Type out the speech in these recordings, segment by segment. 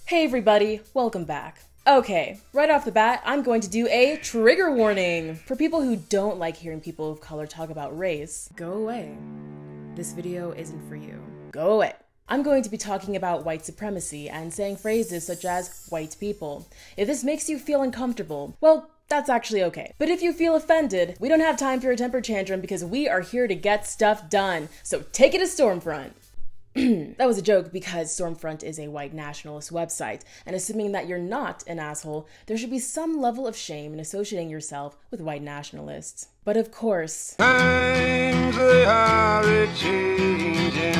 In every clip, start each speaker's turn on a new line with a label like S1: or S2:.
S1: Hey everybody, welcome back. Okay, right off the bat, I'm going to do a trigger warning. For people who don't like hearing people of color talk about race, go away. This video isn't for you. Go away. I'm going to be talking about white supremacy and saying phrases such as white people. If this makes you feel uncomfortable, well, that's actually okay. But if you feel offended, we don't have time for your temper tantrum because we are here to get stuff done. So take it to Stormfront. That was a joke because Stormfront is a white nationalist website, and assuming that you're not an asshole, there should be some level of shame in associating yourself with white nationalists. But of course, times they are changing.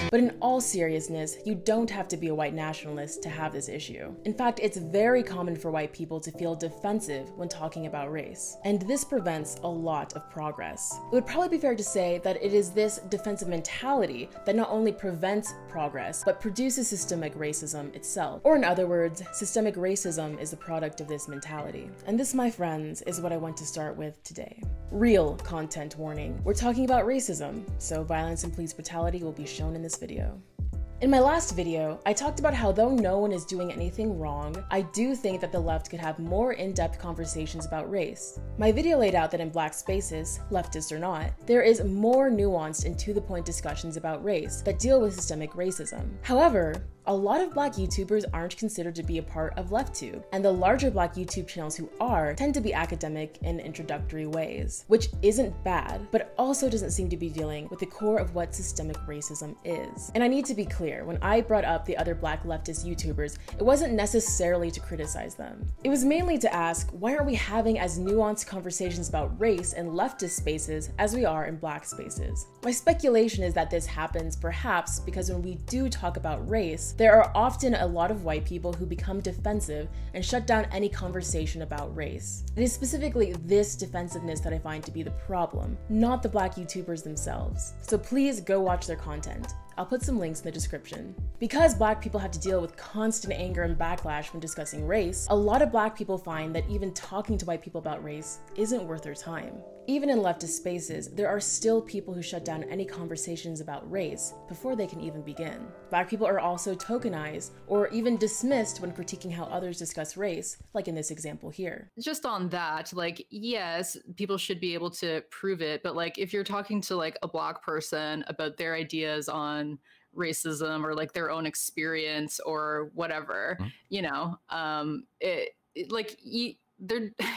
S1: But in all seriousness, you don't have to be a white nationalist to have this issue. In fact, it's very common for white people to feel defensive when talking about race, and this prevents a lot of progress. It would probably be fair to say that it is this defensive mentality that not only prevents progress, but produces systemic racism itself. Or in other words, systemic racism is the product of this mentality. And this, my friends, is what I want to start with today. Real content warning. We're talking about racism, so violence and police brutality will be shown in this video. In my last video, I talked about how though no one is doing anything wrong, I do think that the left could have more in-depth conversations about race. My video laid out that in black spaces, leftist or not, there is more nuanced and to-the-point discussions about race that deal with systemic racism. However, a lot of black YouTubers aren't considered to be a part of Leftube, and the larger black YouTube channels who are tend to be academic in introductory ways, which isn't bad, but also doesn't seem to be dealing with the core of what systemic racism is. And I need to be clear, when I brought up the other black leftist YouTubers, it wasn't necessarily to criticize them. It was mainly to ask, why aren't we having as nuanced conversations about race in leftist spaces as we are in black spaces? My speculation is that this happens perhaps because when we do talk about race, there are often a lot of white people who become defensive and shut down any conversation about race. It is specifically this defensiveness that I find to be the problem, not the black YouTubers themselves. So please go watch their content. I'll put some links in the description. Because black people have to deal with constant anger and backlash when discussing race, a lot of black people find that even talking to white people about race isn't worth their time. Even in leftist spaces, there are still people who shut down any conversations about race before they can even begin. Black people are also tokenized or even dismissed when critiquing how others discuss race, like in this example here.
S2: Just on that, like, yes, people should be able to prove it, but like if you're talking to like a black person about their ideas on racism or like their own experience or whatever, you know,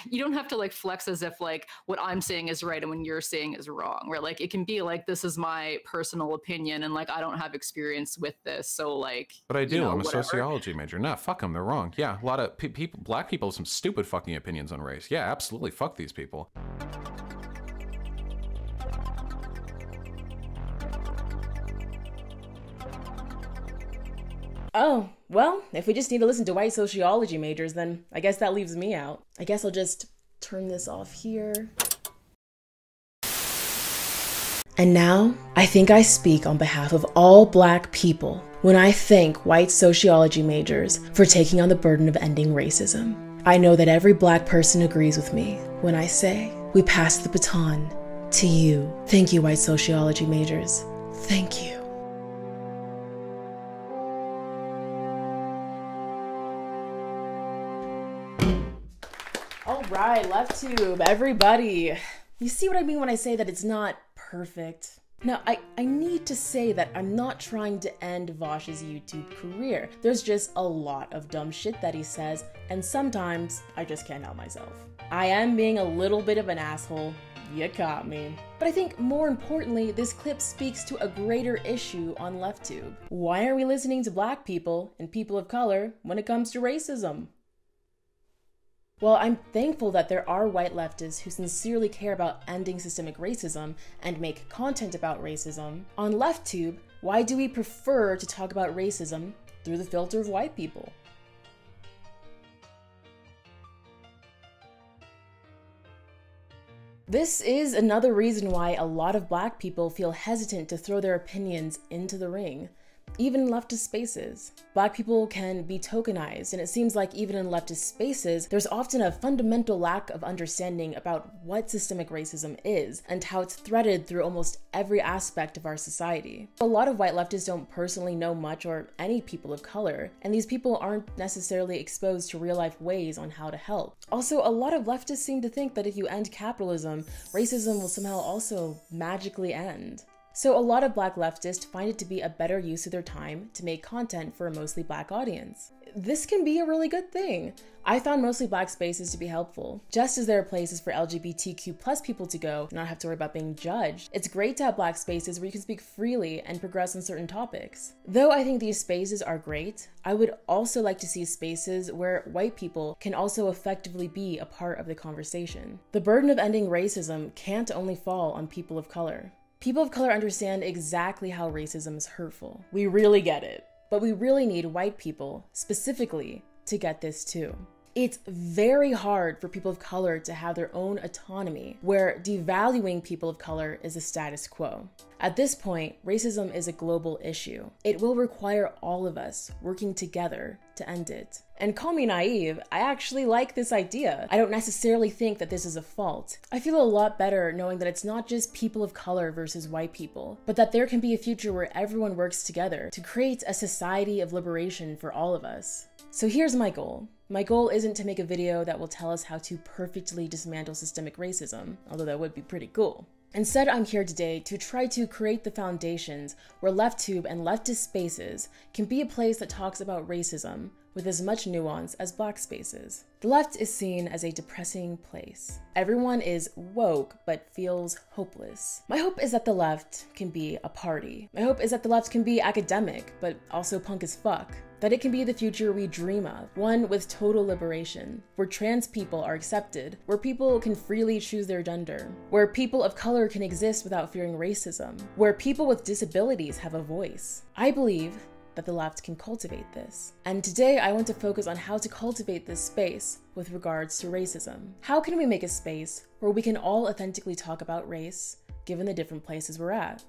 S2: you don't have to like flex as if like what I'm saying is right and when you're saying is wrong, right? Like it can be like, this is my personal opinion and like I don't have experience with this, so like,
S3: but I do, you know, I'm a
S2: whatever.
S3: Sociology major. Nah, fuck them, they're wrong. Yeah, a lot of people, black people have some stupid fucking opinions on race. Yeah, absolutely, fuck these people.
S1: Oh, well, if we just need to listen to white sociology majors, then I guess that leaves me out. I guess I'll just turn this off here. And now, I think I speak on behalf of all black people when I thank white sociology majors for taking on the burden of ending racism. I know that every black person agrees with me when I say, we pass the baton to you. Thank you, white sociology majors. Thank you. All right, Leftube, everybody. You see what I mean when I say that it's not perfect? Now, I need to say that I'm not trying to end Vosh's YouTube career. There's just a lot of dumb shit that he says, and sometimes I just can't help myself. I am being a little bit of an asshole. You caught me. But I think more importantly, this clip speaks to a greater issue on Leftube. Why are we listening to black people and people of color when it comes to racism? Well, I'm thankful that there are white leftists who sincerely care about ending systemic racism and make content about racism. On Leftube, why do we prefer to talk about racism through the filter of white people? This is another reason why a lot of black people feel hesitant to throw their opinions into the ring. even in leftist spaces. Black people can be tokenized, and it seems like even in leftist spaces, there's often a fundamental lack of understanding about what systemic racism is and how it's threaded through almost every aspect of our society. A lot of white leftists don't personally know much or any people of color, and these people aren't necessarily exposed to real-life ways on how to help. Also, a lot of leftists seem to think that if you end capitalism, racism will somehow also magically end. So a lot of Black leftists find it to be a better use of their time to make content for a mostly Black audience. This can be a really good thing. I found mostly Black spaces to be helpful. Just as there are places for LGBTQ+ people to go and not have to worry about being judged, it's great to have Black spaces where you can speak freely and progress on certain topics. Though I think these spaces are great, I would also like to see spaces where white people can also effectively be a part of the conversation. The burden of ending racism can't only fall on people of color. People of color understand exactly how racism is hurtful. We really get it. But we really need white people, specifically, to get this too. It's very hard for people of color to have their own autonomy, where devaluing people of color is the status quo. At this point, racism is a global issue. It will require all of us working together to end it. And call me naive, I actually like this idea. I don't necessarily think that this is a fault. I feel a lot better knowing that it's not just people of color versus white people, but that there can be a future where everyone works together to create a society of liberation for all of us. So here's my goal. My goal isn't to make a video that will tell us how to perfectly dismantle systemic racism, although that would be pretty cool. Instead, I'm here today to try to create the foundations where Leftube and leftist spaces can be a place that talks about racism with as much nuance as Black spaces. The left is seen as a depressing place. Everyone is woke but feels hopeless. My hope is that the left can be a party. My hope is that the left can be academic but also punk as fuck. That it can be the future we dream of, one with total liberation, where trans people are accepted, where people can freely choose their gender, where people of color can exist without fearing racism, where people with disabilities have a voice. I believe that the left can cultivate this. And today I want to focus on how to cultivate this space with regards to racism. How can we make a space where we can all authentically talk about race, given the different places we're at?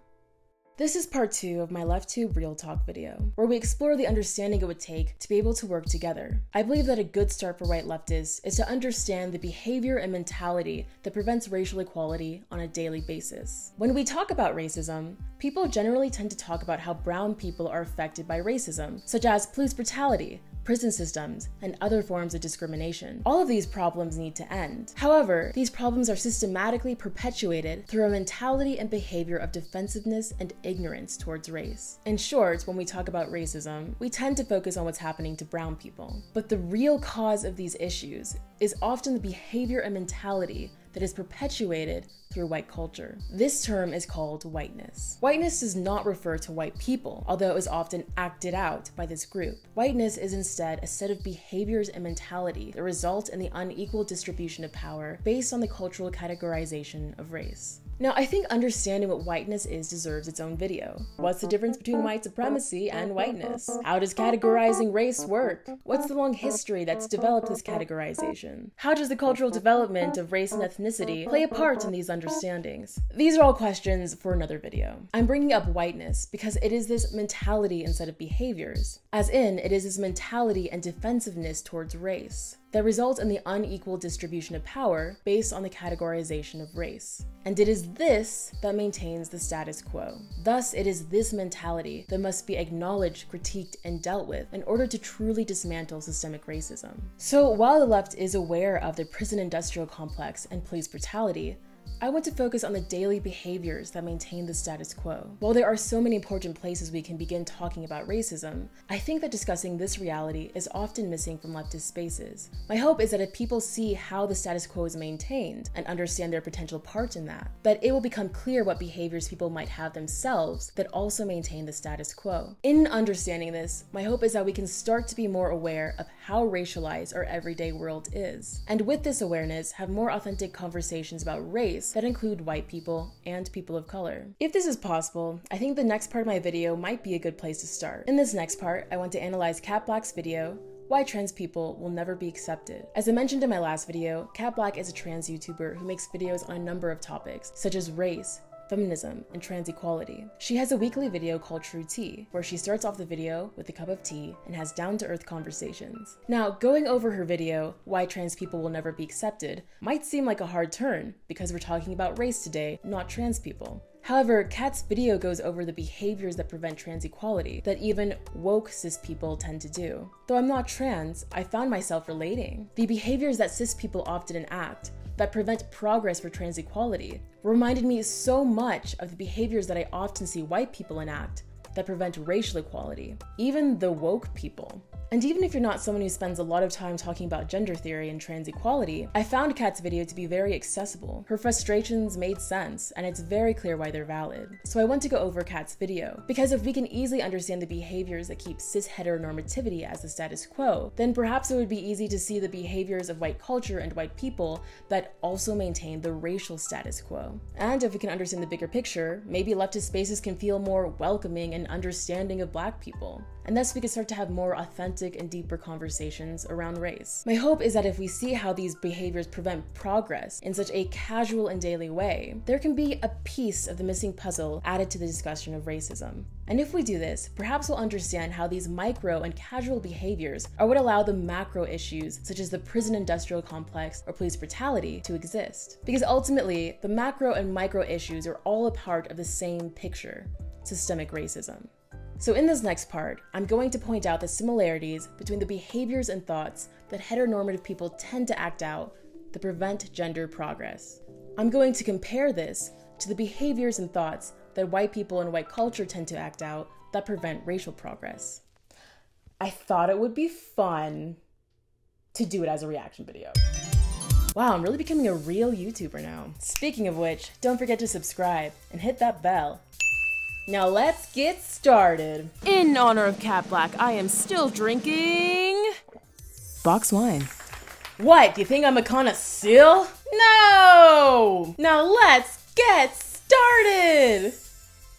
S1: This is part 2 of my Leftube Real Talk video, where we explore the understanding it would take to be able to work together. I believe that a good start for white leftists is to understand the behavior and mentality that prevents racial equality on a daily basis. When we talk about racism, people generally tend to talk about how brown people are affected by racism, such as police brutality, prison systems, and other forms of discrimination. All of these problems need to end. However, these problems are systematically perpetuated through a mentality and behavior of defensiveness and ignorance towards race. In short, when we talk about racism, we tend to focus on what's happening to brown people. But the real cause of these issues is often the behavior and mentality that is perpetuated through white culture. This term is called whiteness. Whiteness does not refer to white people, although it is often acted out by this group. Whiteness is instead a set of behaviors and mentality that result in the unequal distribution of power based on the cultural categorization of race. Now, I think understanding what whiteness is deserves its own video. What's the difference between white supremacy and whiteness? How does categorizing race work? What's the long history that's developed this categorization? How does the cultural development of race and ethnicity play a part in these understandings? These are all questions for another video. I'm bringing up whiteness because it is this mentality instead of behaviors. As in, it is this mentality and defensiveness towards race that result in the unequal distribution of power based on the categorization of race. And it is this that maintains the status quo. Thus, it is this mentality that must be acknowledged, critiqued, and dealt with in order to truly dismantle systemic racism. So while the left is aware of the prison industrial complex and police brutality, I want to focus on the daily behaviors that maintain the status quo. While there are so many important places we can begin talking about racism, I think that discussing this reality is often missing from leftist spaces. My hope is that if people see how the status quo is maintained and understand their potential part in that it will become clear what behaviors people might have themselves that also maintain the status quo. In understanding this, my hope is that we can start to be more aware of how racialized our everyday world is. And with this awareness, have more authentic conversations about race that include white people and people of color. If this is possible, I think the next part of my video might be a good place to start. In this next part, I want to analyze Cat Black's video, Why Trans People Will Never Be Accepted. As I mentioned in my last video, Cat Black is a trans YouTuber who makes videos on a number of topics, such as race, feminism, and trans equality. She has a weekly video called True Tea, where she starts off the video with a cup of tea and has down-to-earth conversations. Now, going over her video, Why Trans People Will Never Be Accepted, might seem like a hard turn, because we're talking about race today, not trans people. However, Kat's video goes over the behaviors that prevent trans equality that even woke cis people tend to do. Though I'm not trans, I found myself relating. The behaviors that cis people often enact that prevent progress for trans equality reminded me so much of the behaviors that I often see white people enact that prevent racial equality, even the woke people. And even if you're not someone who spends a lot of time talking about gender theory and trans equality, I found Kat's video to be very accessible. Her frustrations made sense, and it's very clear why they're valid. So I want to go over Kat's video, because if we can easily understand the behaviors that keep cis heteronormativity as the status quo, then perhaps it would be easy to see the behaviors of white culture and white people that also maintain the racial status quo. And if we can understand the bigger picture, maybe leftist spaces can feel more welcoming and understanding of Black people. And thus we can start to have more authentic and deeper conversations around race. My hope is that if we see how these behaviors prevent progress in such a casual and daily way, there can be a piece of the missing puzzle added to the discussion of racism. And if we do this, perhaps we'll understand how these micro and casual behaviors are what allow the macro issues, such as the prison industrial complex or police brutality, to exist. Because ultimately, the macro and micro issues are all a part of the same picture: systemic racism. So in this next part, I'm going to point out the similarities between the behaviors and thoughts that heteronormative people tend to act out that prevent gender progress. I'm going to compare this to the behaviors and thoughts that white people and white culture tend to act out that prevent racial progress. I thought it would be fun to do it as a reaction video. Wow, I'm really becoming a real YouTuber now. Speaking of which, don't forget to subscribe and hit that bell. Now let's get started. In honor of Cat Black, I am still drinking box wine. What, do you think I'm a connoisseur? No! Now let's get started.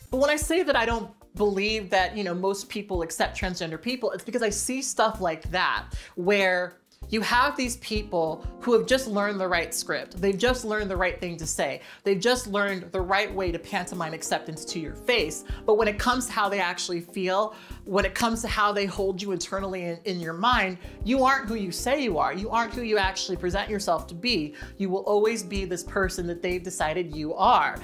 S4: But when I say that I don't believe that, most people accept transgender people, it's because I see stuff like that, where you have these people who have just learned the right script. They've just learned the right thing to say. They've just learned the right way to pantomime acceptance to your face. But when it comes to how they actually feel, when it comes to how they hold you internally in your mind, you aren't who you say you are. You aren't who you actually present yourself to be. You will always be this person that they've decided you are.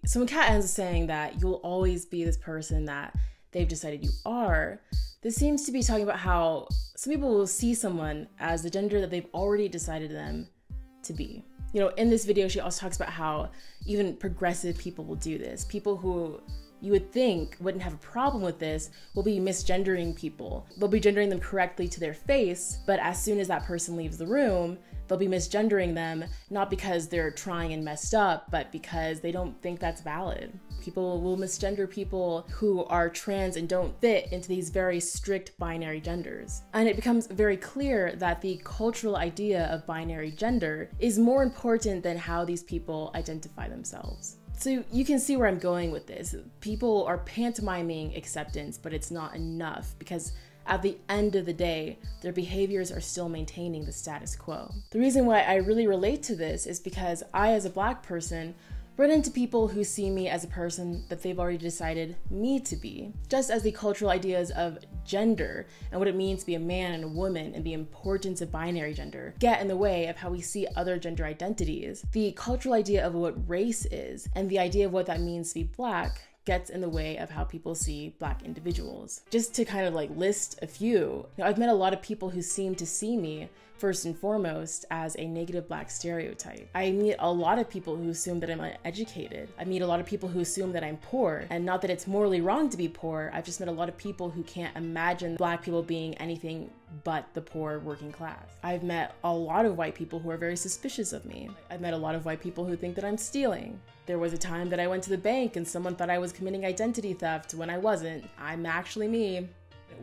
S1: So when Kat ends up saying that you'll always be this person that they've decided you are, this seems to be talking about how some people will see someone as the gender that they've already decided them to be. In this video, she also talks about how even progressive people will do this. People who you would think wouldn't have a problem with this will be misgendering people. They'll be gendering them correctly to their face, but as soon as that person leaves the room, they'll be misgendering them, not because they're trying and messed up, but because they don't think that's valid. People will misgender people who are trans and don't fit into these very strict binary genders. And it becomes very clear that the cultural idea of binary gender is more important than how these people identify themselves. So you can see where I'm going with this. People are pantomiming acceptance, but it's not enough, because at the end of the day, their behaviors are still maintaining the status quo. The reason why I really relate to this is because I, as a Black person, run into people who see me as a person that they've already decided me to be. Just as the cultural ideas of gender and what it means to be a man and a woman and the importance of binary gender get in the way of how we see other gender identities, the cultural idea of what race is and the idea of what that means to be Black gets in the way of how people see Black individuals. Just to kind of list a few, I've met a lot of people who seem to see me first and foremost as a negative Black stereotype. I meet a lot of people who assume that I'm uneducated. I meet a lot of people who assume that I'm poor, and not that it's morally wrong to be poor. I've just met a lot of people who can't imagine Black people being anything but the poor working class. I've met a lot of white people who are very suspicious of me. I've met a lot of white people who think that I'm stealing. There was a time that I went to the bank and someone thought I was committing identity theft when I wasn't. I'm actually me.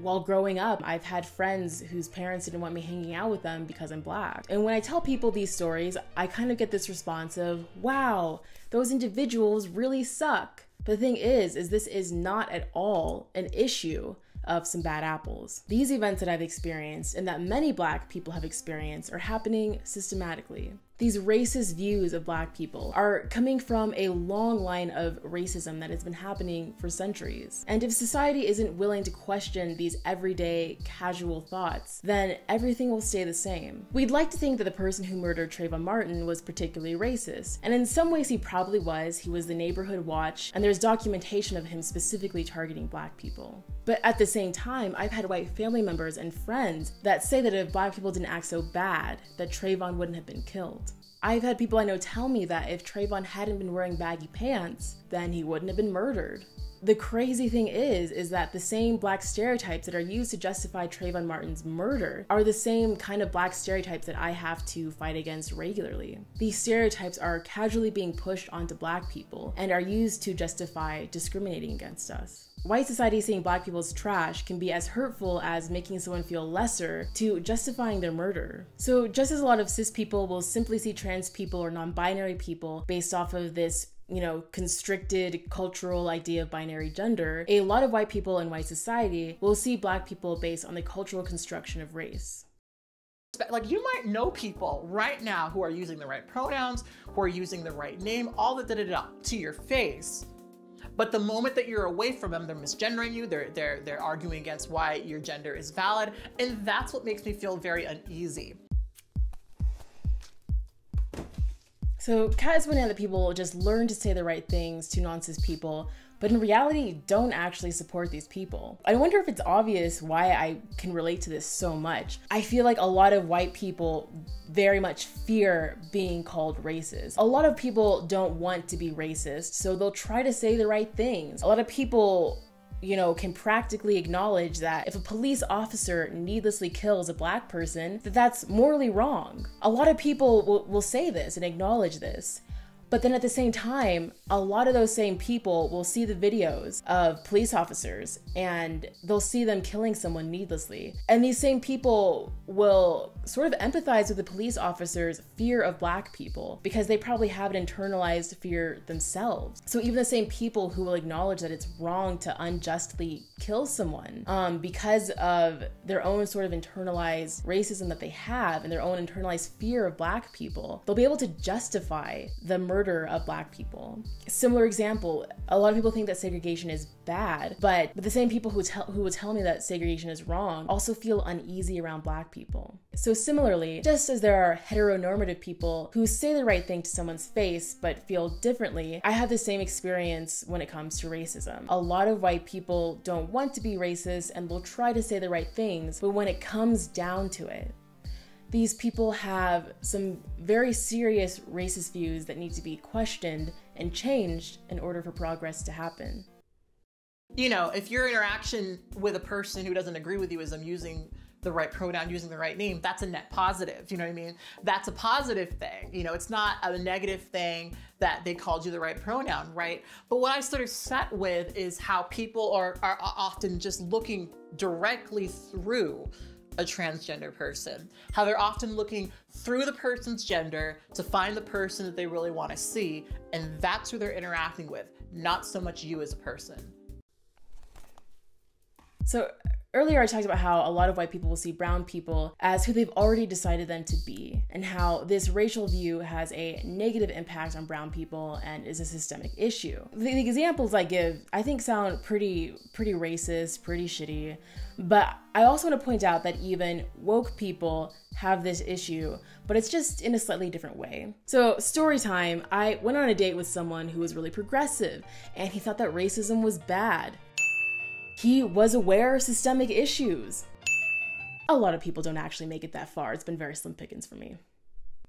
S1: While growing up, I've had friends whose parents didn't want me hanging out with them because I'm Black. And when I tell people these stories, I kind of get this response of, wow, those individuals really suck. But the thing is this is not at all an issue of some bad apples. These events that I've experienced and that many Black people have experienced are happening systematically. These racist views of Black people are coming from a long line of racism that has been happening for centuries. And if society isn't willing to question these everyday, casual thoughts, then everything will stay the same. We'd like to think that the person who murdered Trayvon Martin was particularly racist, and in some ways he probably was. He was the neighborhood watch, and there's documentation of him specifically targeting Black people. But at the same time, I've had white family members and friends that say that if Black people didn't act so bad, that Trayvon wouldn't have been killed. I've had people I know tell me that if Trayvon hadn't been wearing baggy pants, then he wouldn't have been murdered. The crazy thing is that the same Black stereotypes that are used to justify Trayvon Martin's murder are the same kind of Black stereotypes that I have to fight against regularly. These stereotypes are casually being pushed onto Black people and are used to justify discriminating against us. White society saying Black people is trash can be as hurtful as making someone feel lesser to justifying their murder. So just as a lot of cis people will simply see trans people or non-binary people based off of this constricted cultural idea of binary gender, a lot of white people in white society will see Black people based on the cultural construction of race.
S4: Like, you might know people right now who are using the right pronouns, who are using the right name, all the da-da-da to your face. But the moment that you're away from them, they're misgendering you, they're arguing against why your gender is valid, and that's what makes me feel very uneasy.
S1: So Kat is pointing out that people just learn to say the right things to non-cis people, but in reality don't actually support these people. I wonder if it's obvious why I can relate to this so much. I feel like a lot of white people very much fear being called racist. A lot of people don't want to be racist, so they'll try to say the right things. A lot of people can practically acknowledge that if a police officer needlessly kills a Black person, that's morally wrong. A lot of people will say this and acknowledge this. But then at the same time, a lot of those same people will see the videos of police officers and they'll see them killing someone needlessly. And these same people will sort of empathize with the police officers' fear of Black people because they probably have an internalized fear themselves. So even the same people who will acknowledge that it's wrong to unjustly kill someone because of their own sort of internalized racism that they have and their own internalized fear of Black people, they'll be able to justify the murder of Black people. Similar example, a lot of people think that segregation is bad, but the same people who would tell me that segregation is wrong also feel uneasy around Black people. So similarly, just as there are heteronormative people who say the right thing to someone's face but feel differently, I have the same experience when it comes to racism. A lot of white people don't want to be racist and will try to say the right things, but when it comes down to it, these people have some very serious racist views that need to be questioned and changed in order for progress to happen.
S4: If your interaction with a person who doesn't agree with you is them using the right pronoun, using the right name, that's a net positive, you know what I mean? That's a positive thing. It's not a negative thing that they called you the right pronoun, right? But what I sort of set with is how people are often just looking directly through a transgender person, how they're often looking through the person's gender to find the person that they really want to see, and that's who they're interacting with, not so much you as a person.
S1: So earlier I talked about how a lot of white people will see brown people as who they've already decided them to be, and how this racial view has a negative impact on brown people and is a systemic issue. The examples I give, I think, sound pretty racist, pretty shitty, but I also want to point out that even woke people have this issue, but it's just in a slightly different way. So story time, I went on a date with someone who was really progressive, and he thought that racism was bad. He was aware of systemic issues. A lot of people don't actually make it that far. It's been very slim pickings for me.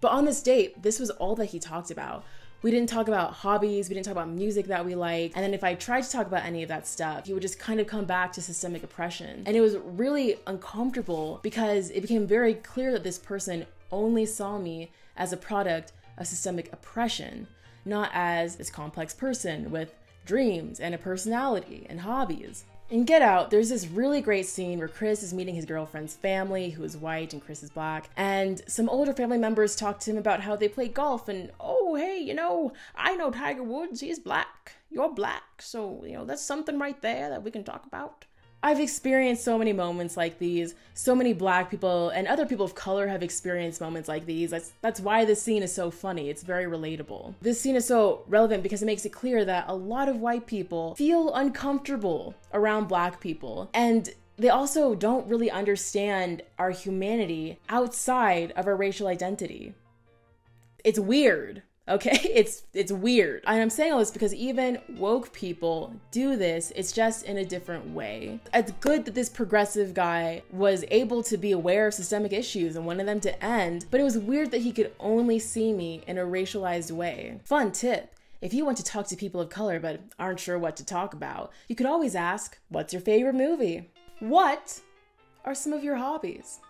S1: But on this date, this was all that he talked about. We didn't talk about hobbies, we didn't talk about music that we like, and then if I tried to talk about any of that stuff, he would just kind of come back to systemic oppression. And it was really uncomfortable because it became very clear that this person only saw me as a product of systemic oppression, not as this complex person with dreams and a personality and hobbies. In Get Out, there's this really great scene where Chris is meeting his girlfriend's family, who is white and Chris is Black, and some older family members talk to him about how they play golf and, oh, hey, I know Tiger Woods, he's Black, you're Black, so, that's something right there that we can talk about. I've experienced so many moments like these. So many Black people and other people of color have experienced moments like these. That's why this scene is so funny. It's very relatable. This scene is so relevant because it makes it clear that a lot of white people feel uncomfortable around Black people. And they also don't really understand our humanity outside of our racial identity. It's weird. Okay, it's weird. And I'm saying all this because even woke people do this. It's just in a different way. It's good that this progressive guy was able to be aware of systemic issues and wanted them to end, but it was weird that he could only see me in a racialized way. Fun tip. If you want to talk to people of color but aren't sure what to talk about, you could always ask, what's your favorite movie? What are some of your hobbies?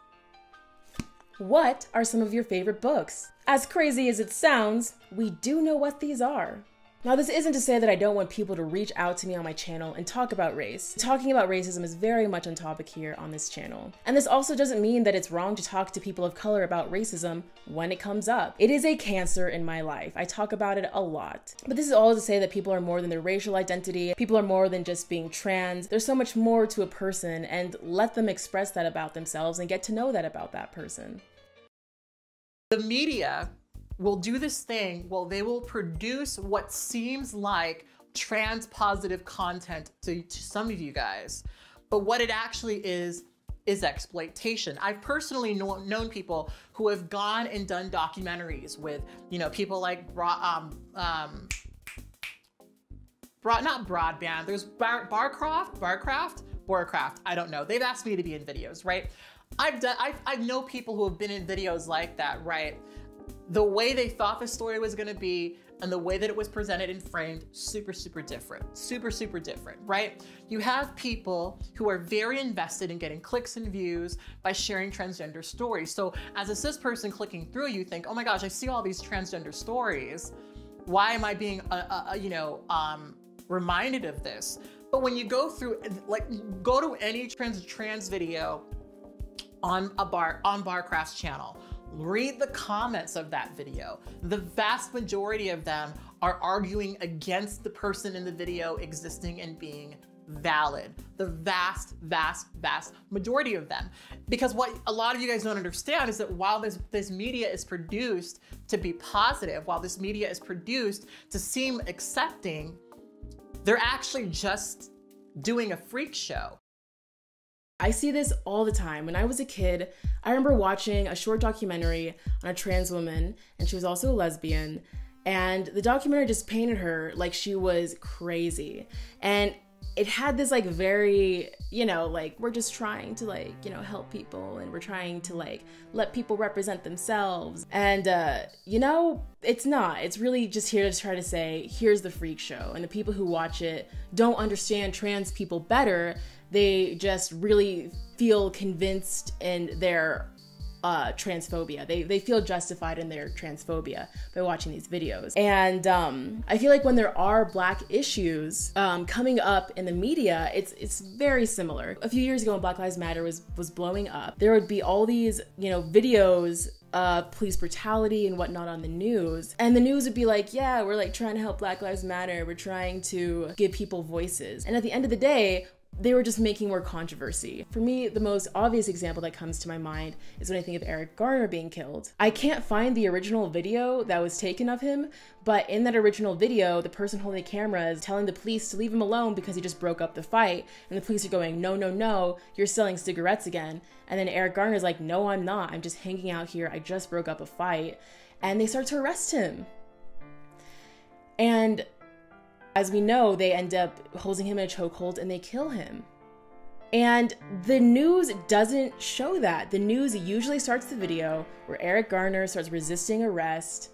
S1: What are some of your favorite books? As crazy as it sounds, we do know what these are. Now, this isn't to say that I don't want people to reach out to me on my channel and talk about race. Talking about racism is very much on topic here on this channel. And this also doesn't mean that it's wrong to talk to people of color about racism when it comes up. It is a cancer in my life. I talk about it a lot. But this is all to say that people are more than their racial identity. People are more than just being trans. There's so much more to a person, and let them express that about themselves and get to know that about that person.
S4: The media will do this thing. Well, they will produce what seems like trans positive content to some of you guys, but what it actually is exploitation. I've personally known people who have gone and done documentaries with, you know, people like not Broadband. There's Barcraft. I don't know. They've asked me to be in videos, right? I know people who have been in videos like that, right? The way they thought the story was going to be and the way that it was presented and framed, super different, super different, right? You have people who are very invested in getting clicks and views by sharing transgender stories. So as a cis person clicking through, you think, oh my gosh, I see all these transgender stories. Why am I being, reminded of this? But when you go through, like, go to any trans video on Barcraft's channel, read the comments of that video. The vast majority of them are arguing against the person in the video existing and being valid. The vast majority of them. Because what a lot of you guys don't understand is that while this media is produced to be positive, while this media is produced to seem accepting, they're actually just doing a freak show.
S1: I see this all the time. When I was a kid, I remember watching a short documentary on a trans woman, and she was also a lesbian, and the documentary just painted her like she was crazy. And it had this like very, like, we're just trying to help people, and we're trying to let people represent themselves. And, it's not. It's really just here to try to say, here's the freak show. And the people who watch it don't understand trans people better. They just really feel convinced in their transphobia. They feel justified in their transphobia by watching these videos. And I feel like when there are Black issues coming up in the media, it's very similar. A few years ago when Black Lives Matter was blowing up, there would be all these, videos of police brutality and whatnot on the news. And the news would be like, yeah, we're trying to help Black Lives Matter. We're trying to give people voices. And at the end of the day, they were just making more controversy. For me, the most obvious example that comes to my mind is when I think of Eric Garner being killed. I can't find the original video that was taken of him, but in that original video, the person holding the camera is telling the police to leave him alone because he just broke up the fight. And the police are going, no, you're selling cigarettes again. And then Eric Garner is like, no, I'm not. I'm just hanging out here. I just broke up a fight. And they start to arrest him. And as we know, they end up holding him in a chokehold and they kill him. And the news doesn't show that. The news usually starts the video where Eric Garner starts resisting arrest,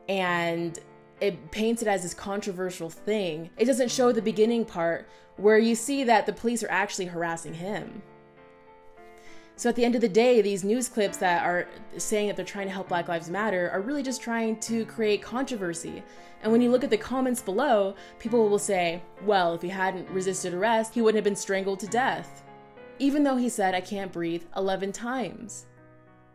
S1: and it paints it as this controversial thing. It doesn't show the beginning part where you see that the police are actually harassing him. So at the end of the day, these news clips that are saying that they're trying to help Black Lives Matter are really just trying to create controversy. And when you look at the comments below, people will say, well, if he hadn't resisted arrest, he wouldn't have been strangled to death. Even though he said, I can't breathe 11 times.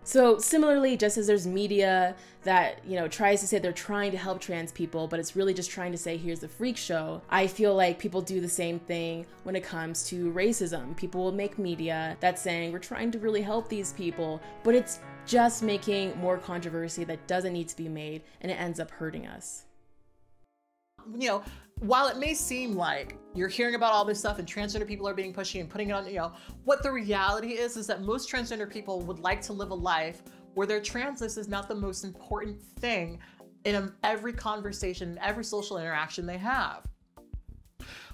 S1: So similarly, just as there's media that, tries to say they're trying to help trans people, but it's really just trying to say, here's the freak show, I feel like people do the same thing when it comes to racism. People will make media that's saying we're trying to really help these people, but it's just making more controversy that doesn't need to be made, and it ends up hurting us.
S4: While it may seem like you're hearing about all this stuff and transgender people are being pushy and putting it on, what the reality is that most transgender people would like to live a life where their transness is not the most important thing in every conversation, every social interaction they have.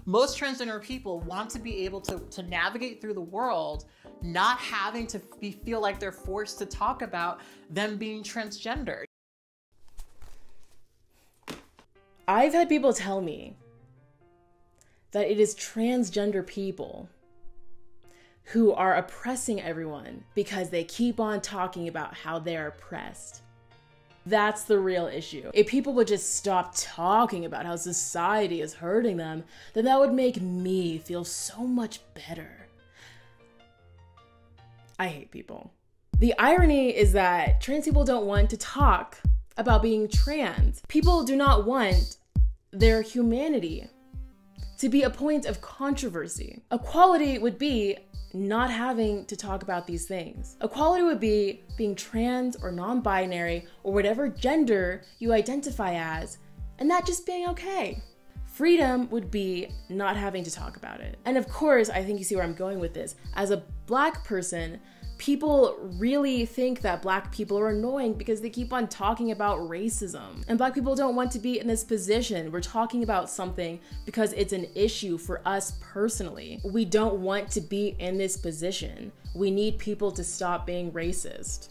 S4: Most transgender people want to be able to navigate through the world, not having to feel like they're forced to talk about them being transgender.
S1: I've had people tell me that it is transgender people who are oppressing everyone because they keep on talking about how they're oppressed. That's the real issue. If people would just stop talking about how society is hurting them, then that would make me feel so much better. I hate people. The irony is that trans people don't want to talk about being trans. People do not want their humanity to be a point of controversy. Equality would be not having to talk about these things. Equality would be being trans or non-binary or whatever gender you identify as, and that just being okay. Freedom would be not having to talk about it. And of course, I think you see where I'm going with this. As a Black person, people really think that Black people are annoying because they keep on talking about racism. And Black people don't want to be in this position. We're talking about something because it's an issue for us personally. We don't want to be in this position. We need people to stop being racist.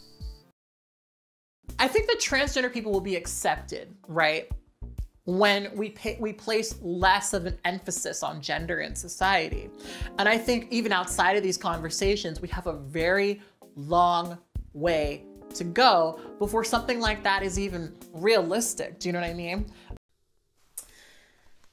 S4: I think that transgender people will be accepted, right? When we place less of an emphasis on gender in society. And I think even outside of these conversations, we have a very long way to go before something like that is even realistic. Do you know what I mean?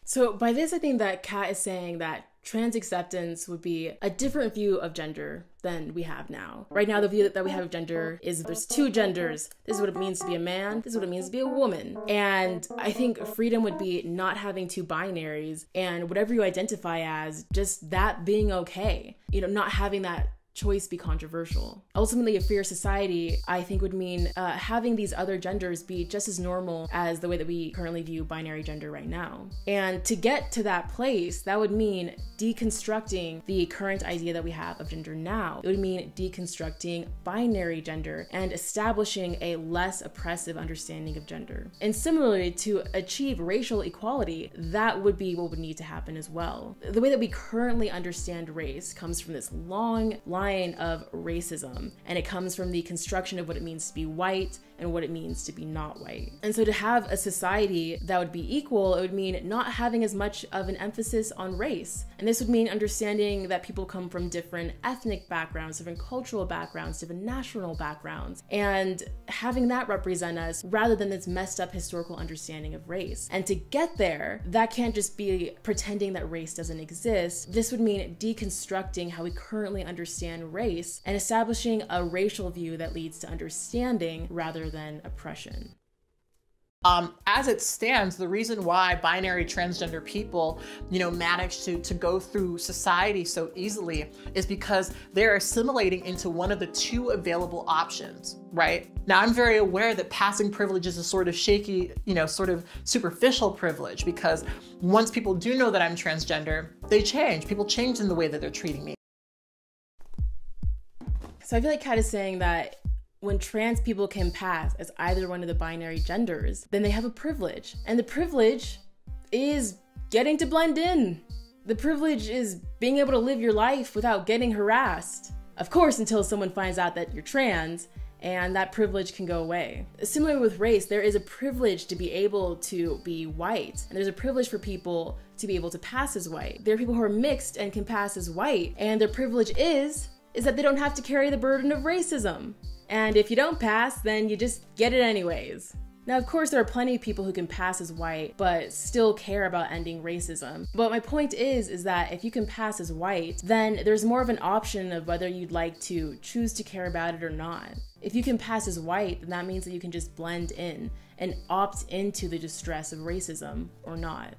S1: So by this, I think that Kat is saying that trans acceptance would be a different view of gender than we have now. Right now, the view that we have of gender is there's two genders. This is what it means to be a man. This is what it means to be a woman. And I think freedom would be not having two binaries and whatever you identify as, just that being okay. Not having that choice be controversial. Ultimately, a freer society, I think, would mean having these other genders be just as normal as the way that we currently view binary gender right now. And to get to that place, that would mean deconstructing the current idea that we have of gender now. It would mean deconstructing binary gender and establishing a less oppressive understanding of gender. And similarly, to achieve racial equality, that would be what would need to happen as well. The way that we currently understand race comes from this long line of racism, and it comes from the construction of what it means to be white and what it means to be not white. And so to have a society that would be equal, it would mean not having as much of an emphasis on race. And this would mean understanding that people come from different ethnic backgrounds, different cultural backgrounds, different national backgrounds, and having that represent us rather than this messed up historical understanding of race. And to get there, that can't just be pretending that race doesn't exist. This would mean deconstructing how we currently understand race and establishing a racial view that leads to understanding rather than oppression.
S4: As it stands, the reason why binary transgender people, manage to go through society so easily is because they're assimilating into one of the two available options, right? Now, I'm very aware that passing privilege is a sort of shaky, sort of superficial privilege, because once people do know that I'm transgender, they change. People change in the way that they're treating me.
S1: So I feel like Kat is saying that when trans people can pass as either one of the binary genders, then they have a privilege. And the privilege is getting to blend in. The privilege is being able to live your life without getting harassed. Of course, until someone finds out that you're trans, and that privilege can go away. Similarly with race, there is a privilege to be able to be white, and there's a privilege for people to be able to pass as white. There are people who are mixed and can pass as white, and their privilege is that they don't have to carry the burden of racism. And if you don't pass, then you just get it anyways. Now, of course, there are plenty of people who can pass as white, but still care about ending racism. But my point is that if you can pass as white, then there's more of an option of whether you'd like to choose to care about it or not. If you can pass as white, then that means that you can just blend in and opt into the distress of racism or not.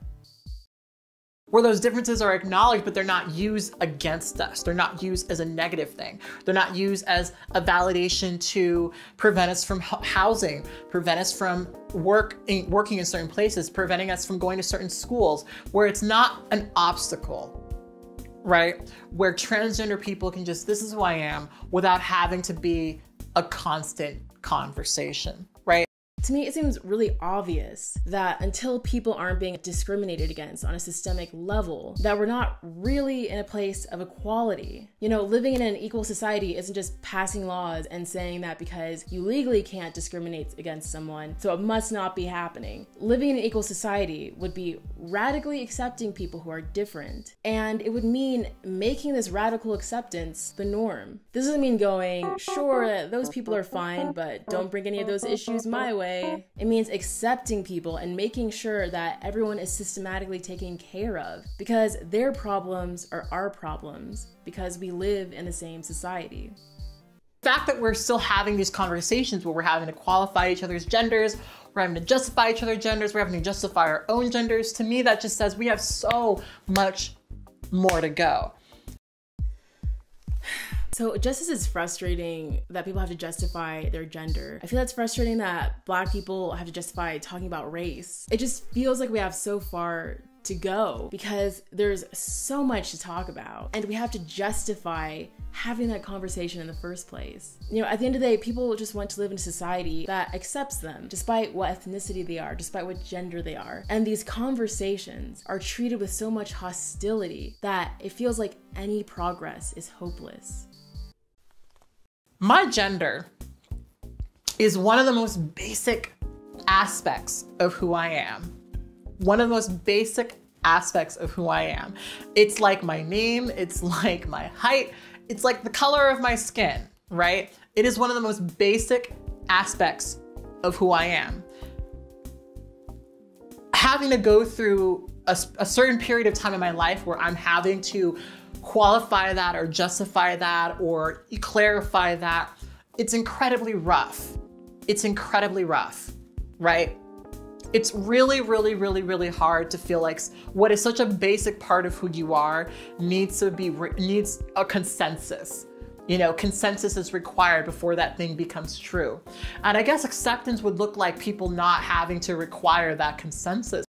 S4: Where those differences are acknowledged, but they're not used against us. They're not used as a negative thing. They're not used as a validation to prevent us from housing, prevent us from working in certain places, preventing us from going to certain schools, where it's not an obstacle, right? Where transgender people can just, this is who I am, without having to be a constant conversation, right?
S1: To me, it seems really obvious that until people aren't being discriminated against on a systemic level, that we're not really in a place of equality. You know, living in an equal society isn't just passing laws and saying that because you legally can't discriminate against someone, so it must not be happening. Living in an equal society would be radically accepting people who are different, and it would mean making this radical acceptance the norm. This doesn't mean going, sure, those people are fine, but don't bring any of those issues my way. It means accepting people and making sure that everyone is systematically taken care of, because their problems are our problems, because we live in the same society.
S4: The fact that we're still having these conversations where we're having to qualify each other's genders, we're having to justify each other's genders, we're having to justify our own genders, to me that just says we have so much more to go.
S1: So just as it's frustrating that people have to justify their gender, I feel it's frustrating that Black people have to justify talking about race. It just feels like we have so far to go because there's so much to talk about and we have to justify having that conversation in the first place. You know, at the end of the day, people just want to live in a society that accepts them despite what ethnicity they are, despite what gender they are. And these conversations are treated with so much hostility that it feels like any progress is hopeless.
S4: My gender is one of the most basic aspects of who I am. One of the most basic aspects of who I am. It's like my name, it's like my height, it's like the color of my skin, right? It is one of the most basic aspects of who I am. Having to go through a certain period of time in my life where I'm having to qualify that or justify that or clarify that, it's incredibly rough. It's incredibly rough, right? It's really, really, really, really hard to feel like what is such a basic part of who you are needs a consensus. You know, consensus is required before that thing becomes true. And I guess acceptance would look like people not having to require that consensus.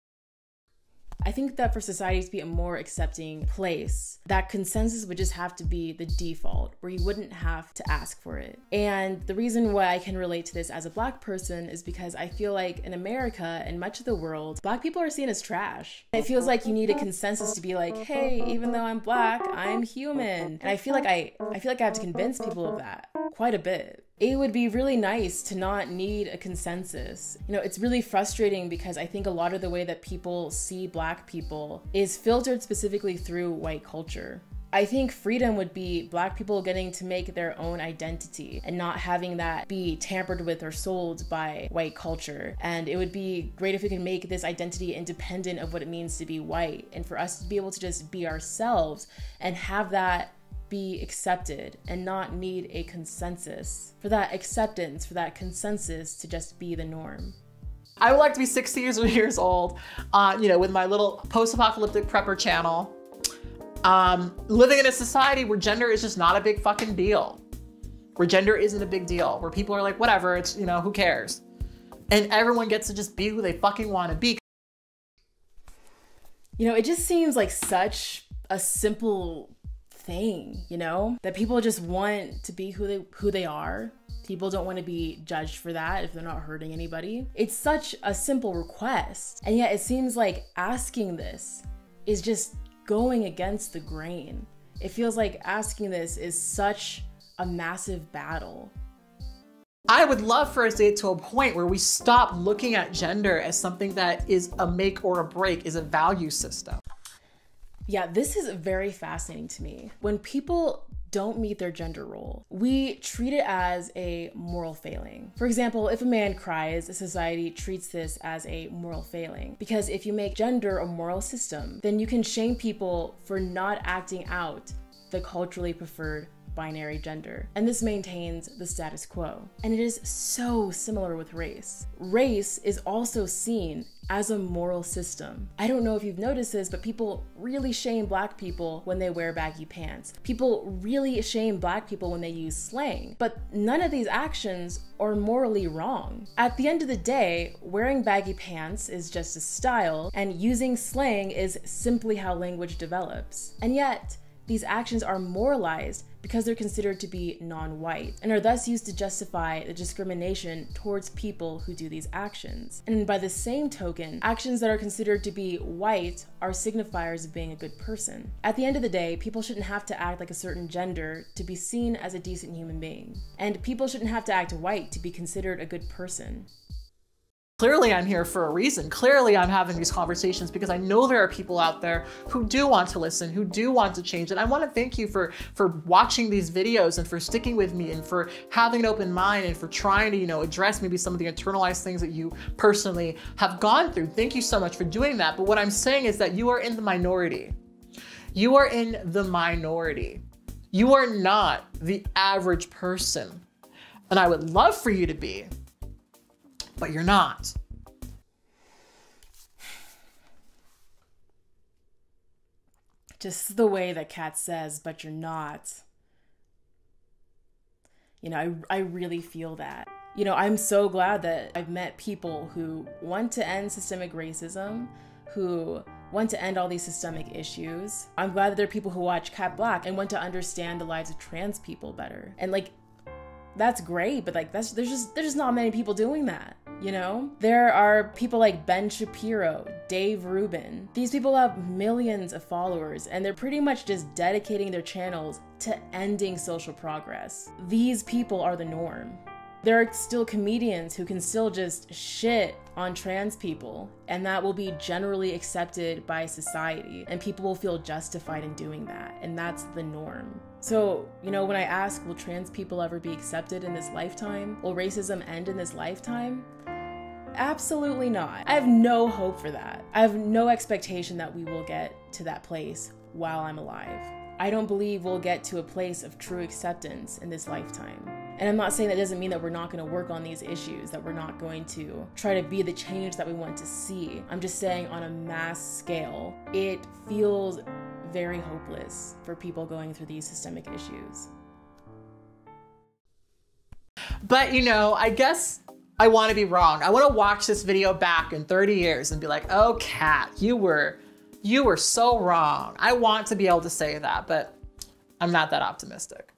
S1: I think that for society to be a more accepting place, that consensus would just have to be the default, where you wouldn't have to ask for it. And the reason why I can relate to this as a Black person is because I feel like in America and much of the world, Black people are seen as trash. It feels like you need a consensus to be like, hey, even though I'm Black, I'm human. And I feel like I have to convince people of that quite a bit. It would be really nice to not need a consensus. You know, it's really frustrating because I think a lot of the way that people see Black people is filtered specifically through white culture. I think freedom would be Black people getting to make their own identity and not having that be tampered with or sold by white culture. And it would be great if we could make this identity independent of what it means to be white and for us to be able to just be ourselves and have that be accepted and not need a consensus. For that acceptance, for that consensus to just be the norm.
S4: I would like to be 60 years old, you know, with my little post-apocalyptic prepper channel, living in a society where gender is just not a big fucking deal. Where gender isn't a big deal, where people are like, whatever, it's, you know, who cares? And everyone gets to just be who they fucking want to be.
S1: You know, it just seems like such a simple thing, you know, that people just want to be who they are. People don't want to be judged for that if they're not hurting anybody. It's such a simple request, and yet it seems like asking this is just going against the grain. It feels like asking this is such a massive battle.
S4: I would love for us to get to a point where we stop looking at gender as something that is a make or a break, is a value system.
S1: Yeah, this is very fascinating to me. When people don't meet their gender role. We treat it as a moral failing. For example, if a man cries, society treats this as a moral failing. Because if you make gender a moral system, then you can shame people for not acting out the culturally preferred binary gender. And this maintains the status quo. And it is so similar with race. Race is also seen as a moral system. I don't know if you've noticed this, but people really shame Black people when they wear baggy pants. People really shame Black people when they use slang. But none of these actions are morally wrong. At the end of the day, wearing baggy pants is just a style, and using slang is simply how language develops. And yet, these actions are moralized because they're considered to be non-white and are thus used to justify the discrimination towards people who do these actions. And by the same token, actions that are considered to be white are signifiers of being a good person. At the end of the day, people shouldn't have to act like a certain gender to be seen as a decent human being. And people shouldn't have to act white to be considered a good person.
S4: Clearly, I'm here for a reason. Clearly, I'm having these conversations because I know there are people out there who do want to listen, who do want to change. And I want to thank you for watching these videos and for sticking with me and for having an open mind and for trying to, address maybe some of the internalized things that you personally have gone through. Thank you so much for doing that. But what I'm saying is that you are in the minority. You are in the minority. You are not the average person. And I would love for you to be, but you're not.
S1: Just the way that Kat says, but you're not. I really feel that. I'm so glad that I've met people who want to end systemic racism, who want to end all these systemic issues. I'm glad that there are people who watch Kat Black and want to understand the lives of trans people better. And that's great, but there's just not many people doing that. There are people like Ben Shapiro, Dave Rubin. These people have millions of followers and they're pretty much just dedicating their channels to ending social progress. These people are the norm. There are still comedians who can still just shit on trans people, and that will be generally accepted by society, and people will feel justified in doing that, and that's the norm. So, when I ask, will trans people ever be accepted in this lifetime? Will racism end in this lifetime? Absolutely not. I have no hope for that. I have no expectation that we will get to that place while I'm alive. I don't believe we'll get to a place of true acceptance in this lifetime. And I'm not saying that doesn't mean that we're not going to work on these issues, that we're not going to try to be the change that we want to see. I'm just saying on a mass scale, it feels very hopeless for people going through these systemic issues.
S4: But, I guess I want to be wrong. I want to watch this video back in 30 years and be like, oh, Kat, you were so wrong. I want to be able to say that, but I'm not that optimistic.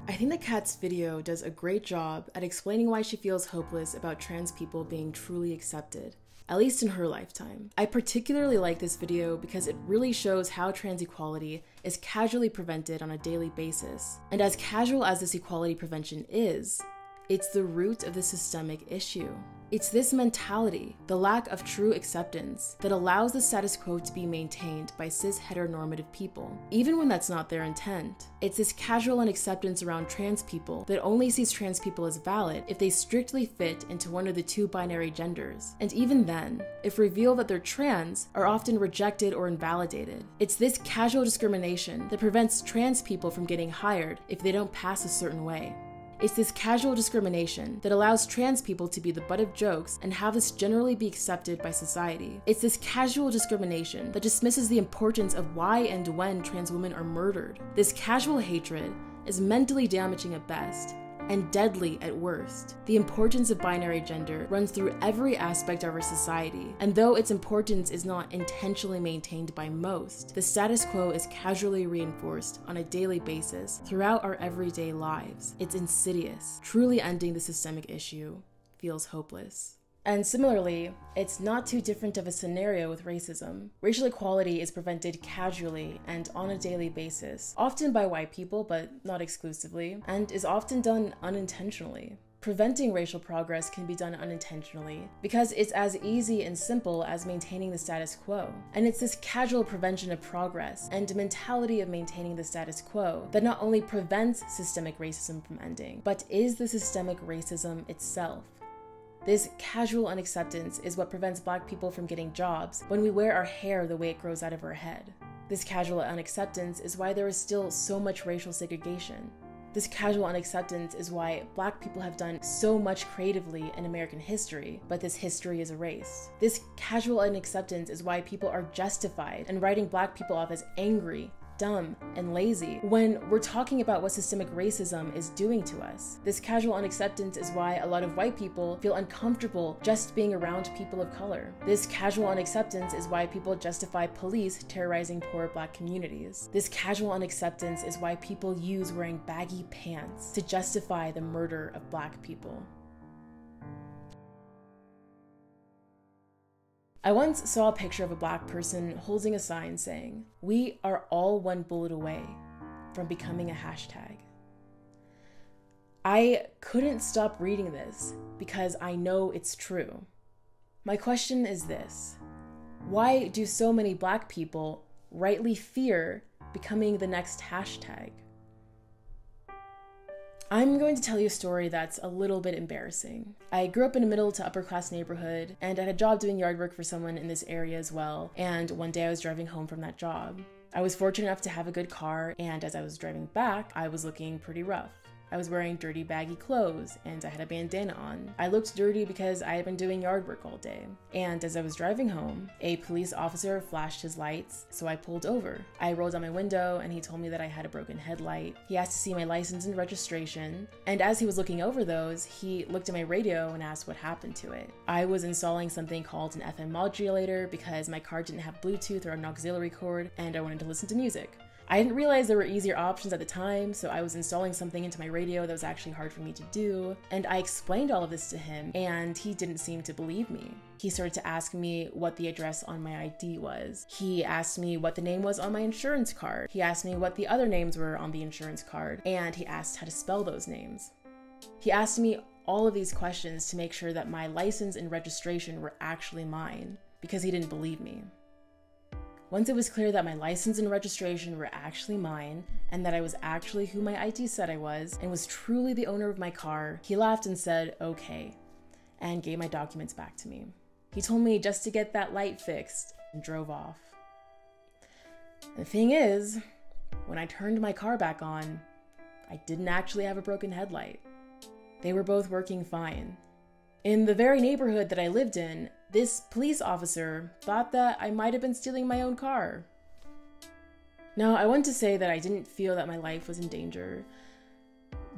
S1: I think that Kat's video does a great job at explaining why she feels hopeless about trans people being truly accepted, at least in her lifetime. I particularly like this video because it really shows how trans equality is casually prevented on a daily basis. And as casual as this equality prevention is, it's the root of the systemic issue. It's this mentality, the lack of true acceptance, that allows the status quo to be maintained by cis heteronormative people, even when that's not their intent. It's this casual unacceptance around trans people that only sees trans people as valid if they strictly fit into one of the two binary genders. And even then, if revealed that they're trans, are often rejected or invalidated. It's this casual discrimination that prevents trans people from getting hired if they don't pass a certain way. It's this casual discrimination that allows trans people to be the butt of jokes and have this generally be accepted by society. It's this casual discrimination that dismisses the importance of why and when trans women are murdered. This casual hatred is mentally damaging at best and deadly at worst. The importance of binary gender runs through every aspect of our society, and though its importance is not intentionally maintained by most, the status quo is casually reinforced on a daily basis throughout our everyday lives. It's insidious. Truly ending the systemic issue feels hopeless. And similarly, it's not too different of a scenario with racism. Racial equality is prevented casually and on a daily basis, often by white people, but not exclusively, and is often done unintentionally. Preventing racial progress can be done unintentionally because it's as easy and simple as maintaining the status quo. And it's this casual prevention of progress and mentality of maintaining the status quo that not only prevents systemic racism from ending, but is the systemic racism itself. This casual unacceptance is what prevents Black people from getting jobs when we wear our hair the way it grows out of our head. This casual unacceptance is why there is still so much racial segregation. This casual unacceptance is why Black people have done so much creatively in American history, but this history is erased. This casual unacceptance is why people are justified in writing Black people off as angry, dumb, and lazy when we're talking about what systemic racism is doing to us. This casual unacceptance is why a lot of white people feel uncomfortable just being around people of color. This casual unacceptance is why people justify police terrorizing poor Black communities. This casual unacceptance is why people use wearing baggy pants to justify the murder of Black people. I once saw a picture of a Black person holding a sign saying, "We are all one bullet away from becoming a hashtag." I couldn't stop reading this because I know it's true. My question is this: why do so many Black people rightly fear becoming the next hashtag? I'm going to tell you a story that's a little bit embarrassing. I grew up in a middle to upper class neighborhood and I had a job doing yard work for someone in this area as well, and one day I was driving home from that job. I was fortunate enough to have a good car, and as I was driving back, I was looking pretty rough. I was wearing dirty baggy clothes and I had a bandana on. I looked dirty because I had been doing yard work all day. And as I was driving home, a police officer flashed his lights, so I pulled over. I rolled down my window and he told me that I had a broken headlight. He asked to see my license and registration, and as he was looking over those, he looked at my radio and asked what happened to it. I was installing something called an FM modulator because my car didn't have Bluetooth or an auxiliary cord and I wanted to listen to music. I didn't realize there were easier options at the time, so I was installing something into my radio that was actually hard for me to do, and I explained all of this to him, and he didn't seem to believe me. He started to ask me what the address on my ID was. He asked me what the name was on my insurance card. He asked me what the other names were on the insurance card, and he asked how to spell those names. He asked me all of these questions to make sure that my license and registration were actually mine, because he didn't believe me. Once it was clear that my license and registration were actually mine, and that I was actually who my ID said I was, and was truly the owner of my car, he laughed and said, "Okay," and gave my documents back to me. He told me just to get that light fixed, and drove off. The thing is, when I turned my car back on, I didn't actually have a broken headlight. They were both working fine. In the very neighborhood that I lived in, this police officer thought that I might have been stealing my own car. Now, I want to say that I didn't feel that my life was in danger,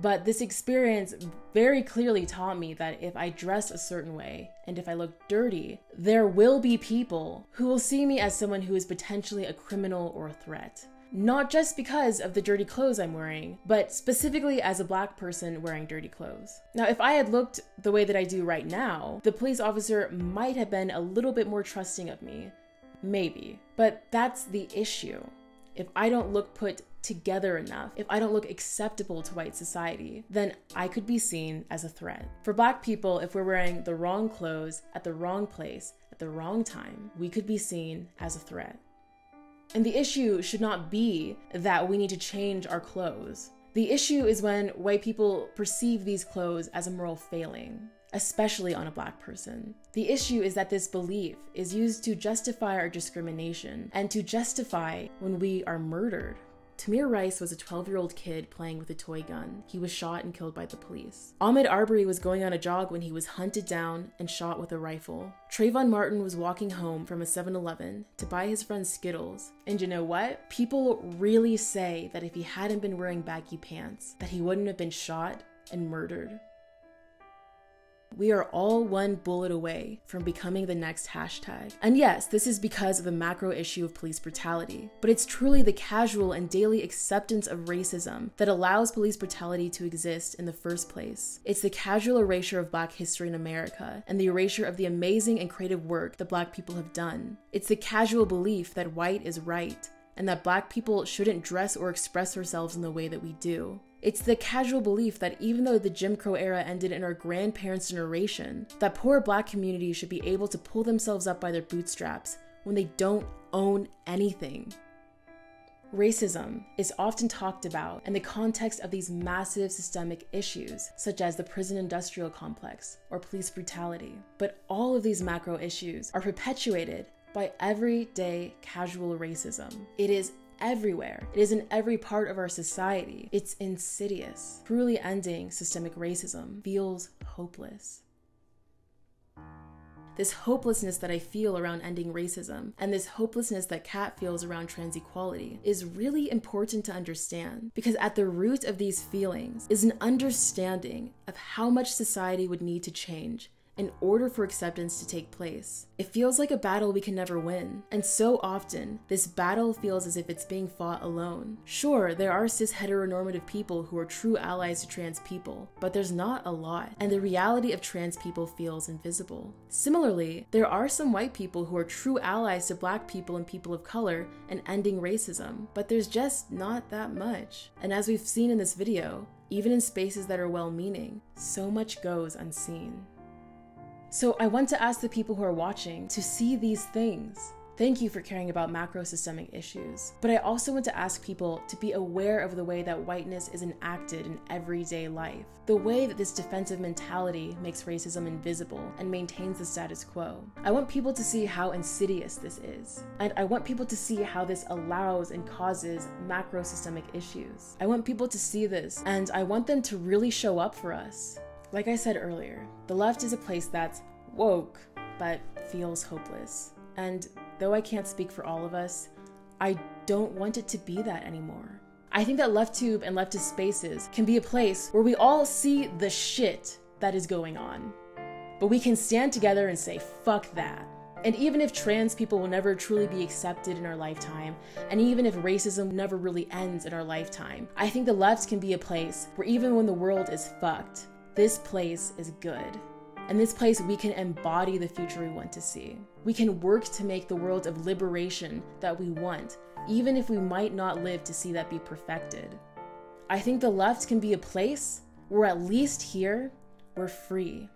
S1: but this experience very clearly taught me that if I dress a certain way and if I look dirty, there will be people who will see me as someone who is potentially a criminal or a threat. Not just because of the dirty clothes I'm wearing, but specifically as a Black person wearing dirty clothes. Now, if I had looked the way that I do right now, the police officer might have been a little bit more trusting of me. Maybe. But that's the issue. If I don't look put together enough, if I don't look acceptable to white society, then I could be seen as a threat. For Black people, if we're wearing the wrong clothes at the wrong place at the wrong time, we could be seen as a threat. And the issue should not be that we need to change our clothes. The issue is when white people perceive these clothes as a moral failing, especially on a Black person. The issue is that this belief is used to justify our discrimination and to justify when we are murdered. Tamir Rice was a 12-year-old kid playing with a toy gun. He was shot and killed by the police. Ahmaud Arbery was going on a jog when he was hunted down and shot with a rifle. Trayvon Martin was walking home from a 7-Eleven to buy his friend Skittles. And you know what? People really say that if he hadn't been wearing baggy pants, that he wouldn't have been shot and murdered. We are all one bullet away from becoming the next hashtag. And yes, this is because of the macro issue of police brutality, but it's truly the casual and daily acceptance of racism that allows police brutality to exist in the first place. It's the casual erasure of Black history in America and the erasure of the amazing and creative work that Black people have done. It's the casual belief that white is right and that Black people shouldn't dress or express ourselves in the way that we do. It's the casual belief that even though the Jim Crow era ended in our grandparents' generation, that poor Black communities should be able to pull themselves up by their bootstraps when they don't own anything. Racism is often talked about in the context of these massive systemic issues, such as the prison industrial complex or police brutality. But all of these macro issues are perpetuated by everyday casual racism. It is everywhere. It is in every part of our society. It's insidious. Truly ending systemic racism feels hopeless. This hopelessness that I feel around ending racism and this hopelessness that Kat feels around trans equality is really important to understand, because at the root of these feelings is an understanding of how much society would need to change in order for acceptance to take place. It feels like a battle we can never win, and so often, this battle feels as if it's being fought alone. Sure, there are cis heteronormative people who are true allies to trans people, but there's not a lot, and the reality of trans people feels invisible. Similarly, there are some white people who are true allies to Black people and people of color and ending racism, but there's just not that much. And as we've seen in this video, even in spaces that are well-meaning, so much goes unseen. So I want to ask the people who are watching to see these things. Thank you for caring about macro systemic issues. But I also want to ask people to be aware of the way that whiteness is enacted in everyday life. The way that this defensive mentality makes racism invisible and maintains the status quo. I want people to see how insidious this is. And I want people to see how this allows and causes macro systemic issues. I want people to see this, and I want them to really show up for us. Like I said earlier, the left is a place that's woke, but feels hopeless. And though I can't speak for all of us, I don't want it to be that anymore. I think that Leftube and leftist spaces can be a place where we all see the shit that is going on, but we can stand together and say, fuck that. And even if trans people will never truly be accepted in our lifetime, and even if racism never really ends in our lifetime, I think the left can be a place where even when the world is fucked, this place is good. And this place we can embody the future we want to see. We can work to make the world of liberation that we want, even if we might not live to see that be perfected. I think the left can be a place where at least here, we're free.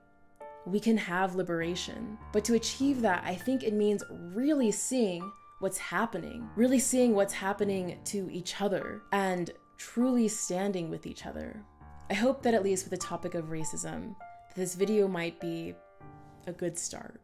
S1: We can have liberation. But to achieve that, I think it means really seeing what's happening. Really seeing what's happening to each other and truly standing with each other. I hope that at least with the topic of racism, this video might be a good start.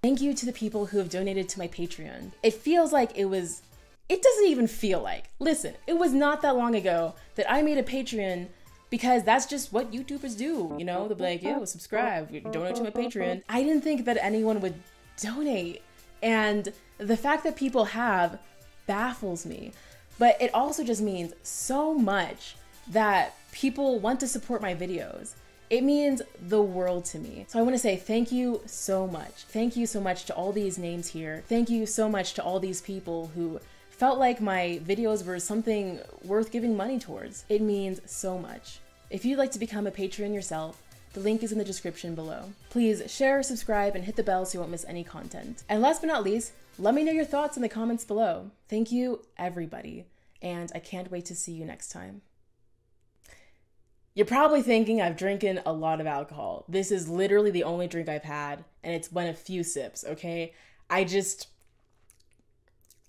S1: Thank you to the people who have donated to my Patreon. It feels like it doesn't even feel like. Listen, it was not that long ago that I made a Patreon because that's just what YouTubers do, you know? They'll be like, yo, subscribe, donate to my Patreon. I didn't think that anyone would donate. And the fact that people have baffles me. But it also just means so much that people want to support my videos. It means the world to me. So I want to say thank you so much. Thank you so much to all these names here. Thank you so much to all these people who felt like my videos were something worth giving money towards. It means so much. If you'd like to become a patron yourself, the link is in the description below. Please share, subscribe, and hit the bell so you won't miss any content. And last but not least, let me know your thoughts in the comments below. Thank you, everybody, and I can't wait to see you next time. You're probably thinking I've drinking a lot of alcohol. This is literally the only drink I've had, and it's been a few sips, okay? I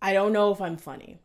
S1: don't know if I'm funny.